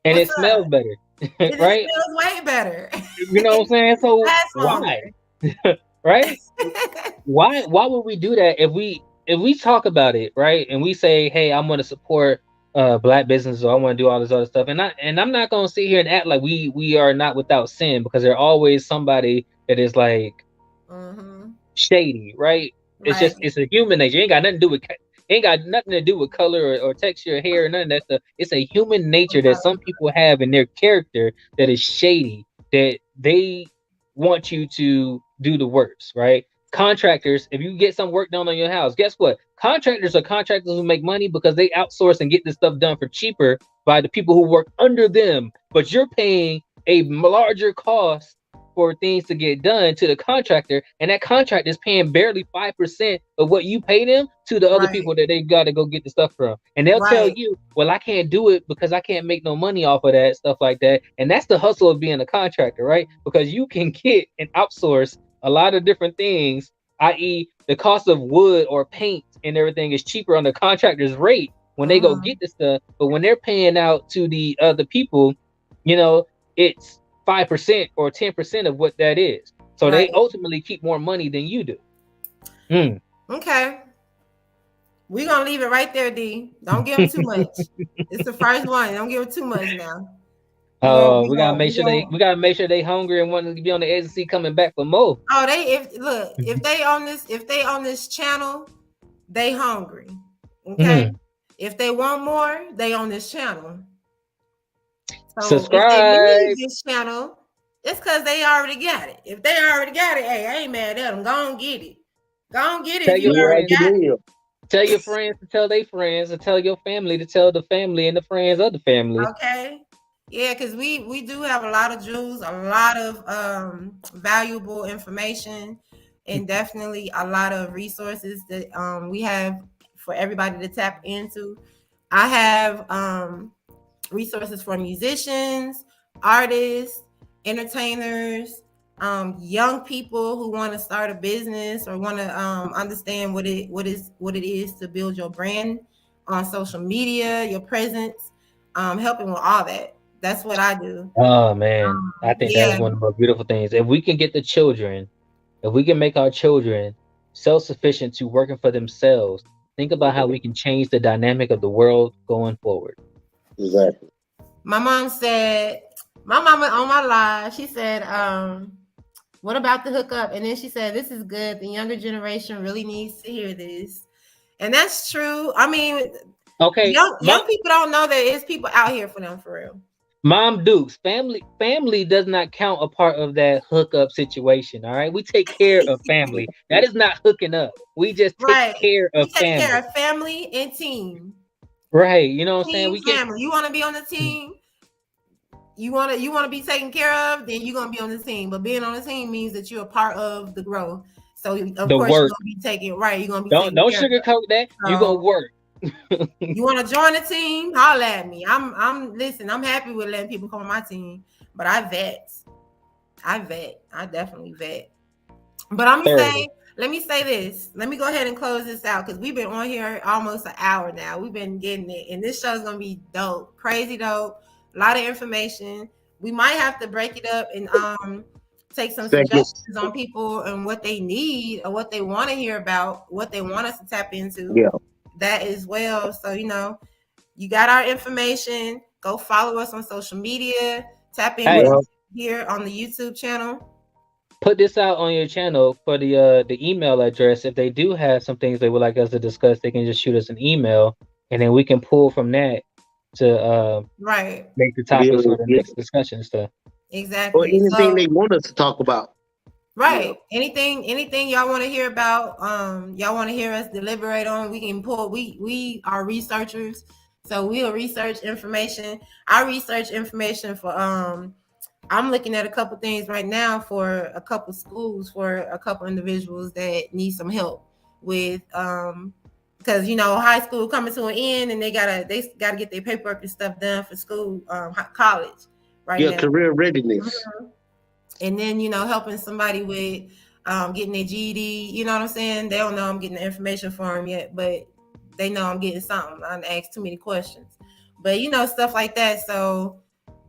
and What's it up? smells better, It right? smells way better. You know what I'm saying? So Last longer. why, right? Why would we do that if we talk about it, right? And we say, hey, I'm going to support black businesses, or I want to do all this other stuff, and I'm not going to sit here and act like we are not without sin, because there's always somebody that is like Mm-hmm. shady, right? Right. It's a human nature. Ain't got nothing to do with color or texture of hair or none of that stuff. It's a human nature that some people have in their character that is shady, that they want you to do the worst, right? Contractors, if you get some work done on your house, guess what? Contractors are contractors who make money because they outsource and get this stuff done for cheaper by the people who work under them. But you're paying a larger cost for things to get done to the contractor, and that contractor is paying barely 5% of what you pay them to the other Right. people that they got to go get the stuff from. And they'll tell Right. you, well, I can't do it because I can't make no money off of that, stuff like that. And that's the hustle of being a contractor, right? Because you can get and outsource a lot of different things, i.e., the cost of wood or paint and everything is cheaper on the contractor's rate when they go Mm-hmm. get the stuff. But when they're paying out to the other people, it's 5% or 10% of what that is. So Right. they ultimately keep more money than you do. Mm. Okay. We're gonna leave it right there, D. Don't give them too much. It's the first one. Don't give them too much now. We gonna, Oh, we gonna, we we gonna. gotta make sure they hungry and want to be on the edge and see coming back for more. Oh, if they on this channel, they hungry. Okay. Mm. If they want more, they on this channel. So if they leave Subscribe. this channel, it's because they already got it. If they already got it, hey, I ain't mad at them. Go on get it. Go on get it Tell if you your Yeah, already friends. you got it. will. Tell your friends to tell their friends, and tell your family to tell the family and the friends of the family. Okay. Yeah, because we do have a lot of jewels, a lot of valuable information, and definitely a lot of resources that we have for everybody to tap into. I have resources for musicians, artists, entertainers, young people who want to start a business or want to understand what it is to build your brand on social media, your presence, helping with all that. That's what I do. Oh man, I think that's Yeah, one of the most beautiful things. If we can get the children, if we can make our children self-sufficient to working for themselves, think about how we can change the dynamic of the world going forward. Exactly. my mom said, my mama on my live, she said, What about the hookup? And then she said, this is good. The younger generation really needs to hear this. And that's true. I mean, Okay, young people don't know that it's people out here for them for real. Mom Dukes, family does not count a part of that hookup situation. All right. We take care of family. That is not hooking up. We just take Right. care We of take care family. of family and team. Right. You know what I'm saying? Team, We get family. You want to be on the team? You want to be taken care of, then you're gonna be on the team. But being on the team means that you're a part of the growth. So of the course you're work. gonna be taking right. You're gonna be Don't taking care of. sugarcoat that. You're gonna work. You want to join the team? Holla at me. Listen, I'm happy with letting people come on my team, but I vet. I definitely vet. But let me say this. Let me go ahead and close this out because we've been on here almost an hour now. We've been getting it, and this show's gonna be dope, crazy dope. A lot of information. We might have to break it up and take some suggestions on people and what they need or what they want to hear about, what they want us to tap into. Yeah. That as well. So, you got our information. Go follow us on social media. Tap in here on the YouTube channel. Put this out on your channel for the email address. If they do have some things they would like us to discuss, they can just shoot us an email, and then we can pull from that to make the topics for the next discussion stuff. Exactly. Or anything they want us to talk about. Right. Anything y'all want to hear about, y'all want to hear us deliberate on, we can pull. We are researchers, so we'll research information. I research information for I'm looking at a couple things right now for a couple schools, for a couple individuals that need some help with because high school coming to an end and they gotta get their paperwork and stuff done for school, college right now. Career readiness. And then helping somebody with getting their GED. You know what I'm saying? They don't know I'm getting the information for them yet, but they know I'm getting something. I asked too many questions, but stuff like that. So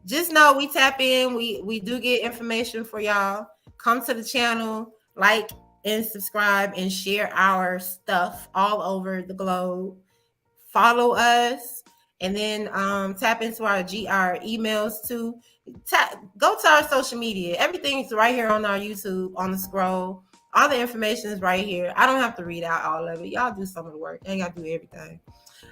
just know we tap in. We do get information for y'all. Come to the channel, like and subscribe and share our stuff all over the globe. Follow us, and then tap into our emails too. Go to our social media. Everything's right here on our YouTube on the scroll. All the information is right here. I don't have to read out all of it. Y'all do some of the work. I ain't got to do everything.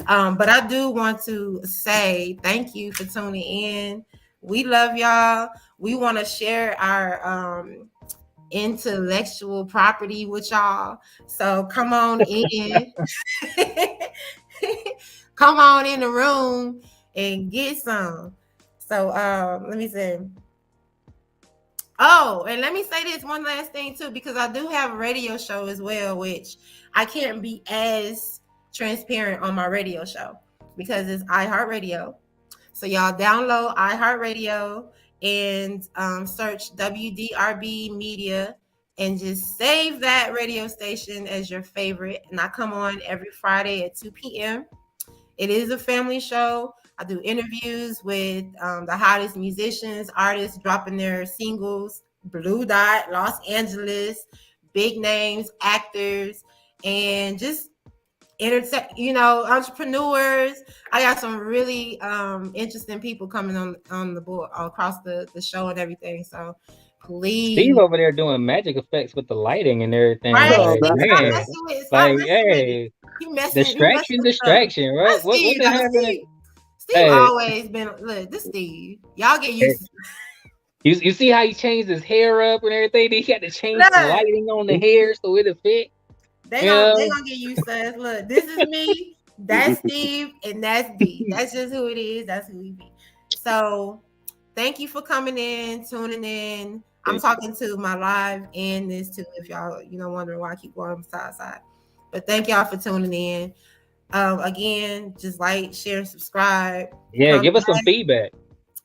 But I do want to say thank you for tuning in. We love y'all. We want to share our intellectual property with y'all. So come on in. Come on in the room and get some. So let me see. Oh, and let me say this one last thing too, because I do have a radio show as well, which I can't be as transparent on my radio show because it's iHeartRadio. So y'all download iHeartRadio and search WDRB Media and just save that radio station as your favorite. And I come on every Friday at 2 p.m. It is a family show. I do interviews with the hottest musicians, artists dropping their singles, Blue Dot, Los Angeles, big names, actors, and just entrepreneurs. I got some really interesting people coming on the board across the show and everything. So please, Steve over there doing magic effects with the lighting and everything. Right? Distraction, right? What been happening? Steve always been this Steve. Y'all get used to it. You see how he changed his hair up and everything? He had to change the lighting on the hair so it'll fit. They gonna get used to us. Look, this is me, that's Steve, and that's D. That's just who it is. That's who we be. So thank you for coming in, tuning in. I'm talking to my live and this too, if y'all wondering why I keep going side. But thank y'all for tuning in. Again, just like, share, and subscribe. Give us some feedback.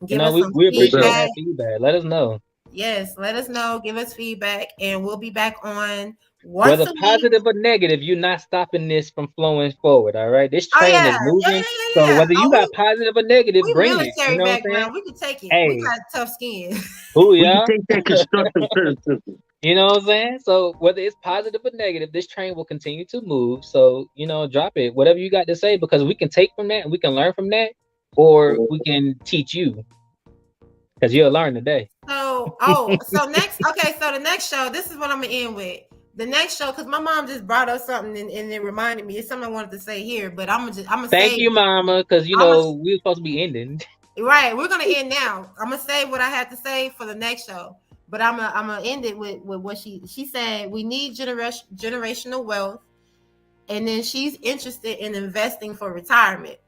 We appreciate that feedback. Let us know. Yes, let us know. Give us feedback, and we'll be back on whether positive or negative. You're not stopping this from flowing forward. All right, this train is moving. So whether you got positive or negative, bring it. You know background, we can take it. Hey. We got tough skin. Oh yeah, take that constructive criticism. You know what I'm saying? So whether it's positive or negative, this train will continue to move. So drop it. Whatever you got to say, because we can take from that and we can learn from that, or we can teach you. Because you'll learn today. So Oh, so the next show, this is what I'm gonna end with. The next show, because my mom just brought up something and it reminded me. It's something I wanted to say here, but I'm gonna Thank say you, Mama, because I'm gonna, we were supposed to be ending. right. We're gonna end now. I'm gonna say what I had to say for the next show, but I'm gonna end it with what she said. We need generational wealth, and then she's interested in investing for retirement.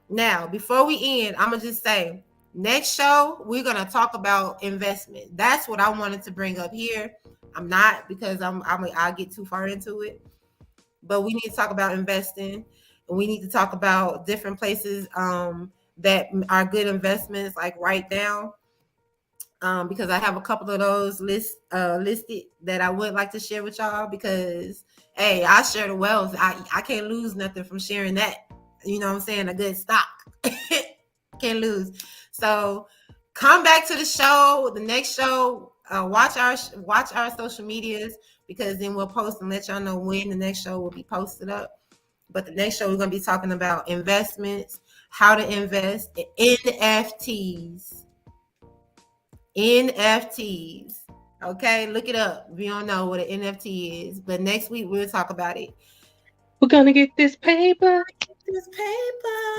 Now, before we end, I'm gonna just say next show we're gonna talk about investment. That's what I wanted to bring up here. I'm not because I'll get too far into it, but we need to talk about investing, and we need to talk about different places that are good investments, like right now. Because I have a couple of those listed that I would like to share with y'all because hey, I share the wealth. I can't lose nothing from sharing that. You know what I'm saying? A good stock. Can't lose. So come back to the show, the next show. Watch our social medias because then we'll post and let y'all know when the next show will be posted up. But the next show we're gonna be talking about investments, how to invest in NFTs. NFTs. Okay, look it up. We don't know what an NFT is, but next week we'll talk about it. We're gonna get this paper. This paper.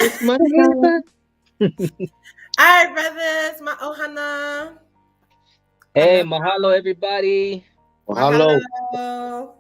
It's my paper. All right, brothers. My ohana. Hey, mahalo, everybody. Mahalo. Mahalo.